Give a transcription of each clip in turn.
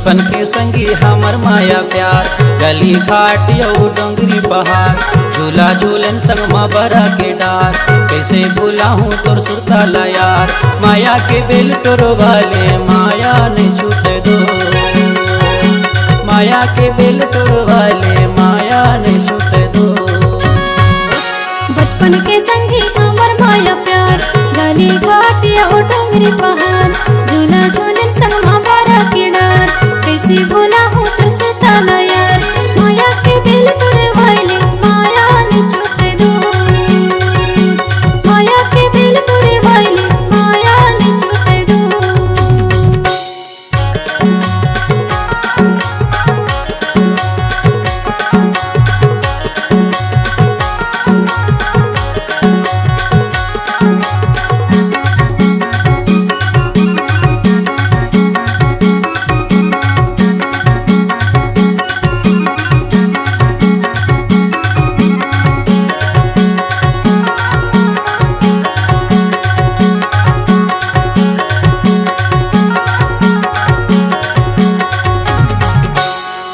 बचपन के संगी हमर माया प्यार, गली घाट यऊ डोंगरी पहाड़, झूला झूलन संग माँ बरा के डार। कैसे भूला हूँ तोर सुरताला यार, माया के बेल टोरो वाले माया नहीं छूटे दो, माया के बेल टोरो वाले माया नहीं छूटे दो। बचपन के संगी हमर माया प्यार, गली घाट यऊ डोंगरी पहाड़, झूला झूलन संग माँ बरा के डार। कैसे भूला हूँ तोर सुरताला यार, माया के बेल टोरो वाले माया नहीं छूटे दो, माया के बेल टोरो वाले माया नहीं छूटे दो।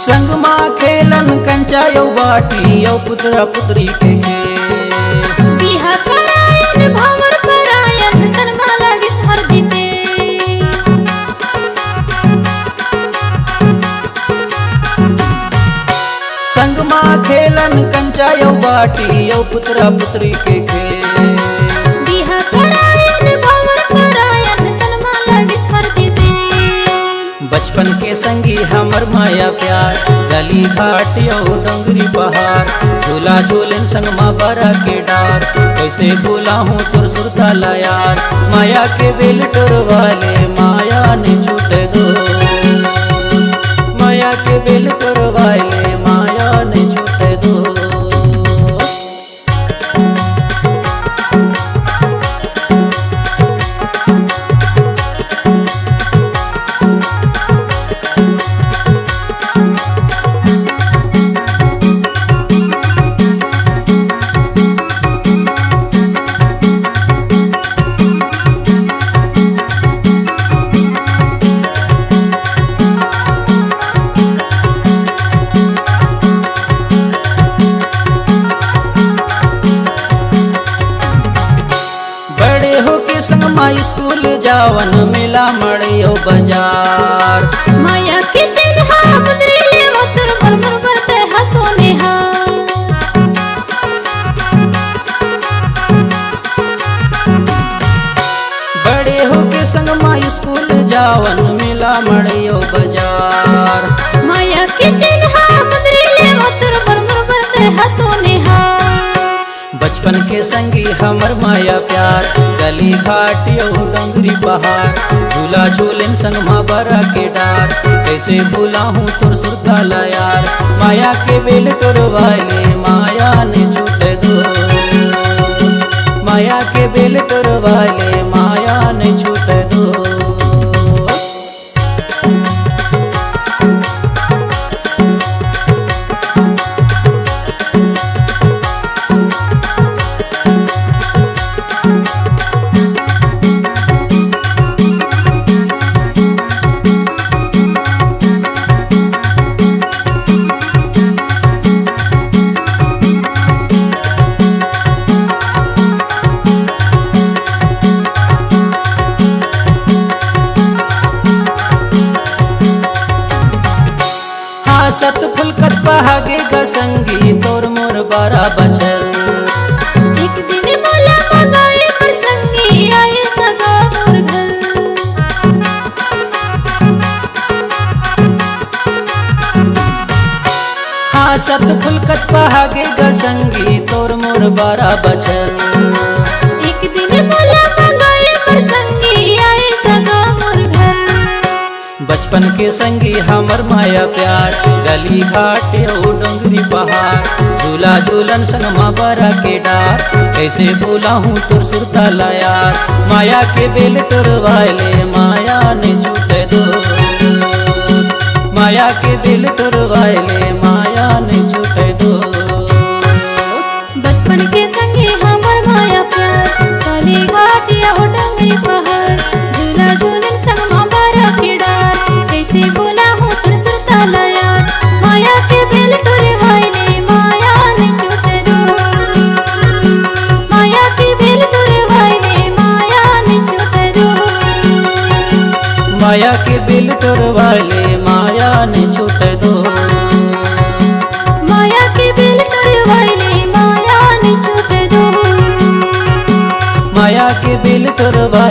संग माँ खेलन कंचा यौ बाटी यौ पुत्रा पुत्री के खेल। बिहा करायन भावर परायन तन माला गिस हर दीते। संग माँ खेलन कंचा यौ बाटी यौ पुत्रा पुत्री के खेल। बिहा करायन भावर परायन तन माला गिस हर दीते। बचपन के संगी हमर माया प्यार, गली घाट यौ डोंगरी पहाड़, झूला झूलन संग माँ बरा के डार। कैसे भूला हूँ तोर सुरताला यार, माया के बेल टोर वाले माया नहीं छूटे दो, माया के बेल टोर वाले माया नहीं छूटे दो। संग माँ स्कूल जावन मेला मड़ियो बाजार। माया के चिन्हा मुद्री लेवा तोर मरमर बरते हंसो नेहा। बड़े हो के संग माँ स्कूल जावन मेला मड़ियो बाजार। माया के चिन्हा मुद्री लेवा तोर मरमर बरते हंसो नेहा। बचपन के संगी हमर माया प्यार, गली घाट यौ डोंगरी पहाड़, झूला झूलन संग माँ बरा के डार। कैसे भूला हूँ तोर सुरताला यार, माया के बेल टोर वाले माया नहीं छूटे दो, माया के बेल टोर वाले माया नहीं छूटे दो। सत फुलकत पहागे गसंगी तोर मोर बारा बचर। एक दिन मोला मंगाए पर संगी आए सगा मोर घर। हाँ सत फुलकत पहागे गसंगी तोर मोर बारा बचर। एक दिन मोला मंगाए पर संगी आए सगा मोर घर। बचपन के संगी हमर माया प्यार, गली घाट यौ डोंगरी पहाड़, झूला झूलन संग माँ बरा के डार। कैसे भूला हूँ तोर सुरताला यार, माया के बेल टोर वाले माया नहीं छूटे दो, माया के बेल टोर वाले माया नहीं छूटे दो। बचपन के संगी हमर माया प्यार, गली घाट यौ डोंगरी पहाड़, झूला झूलन संग माँ बरा के डार। कैसे भूला हूँ मोटरवा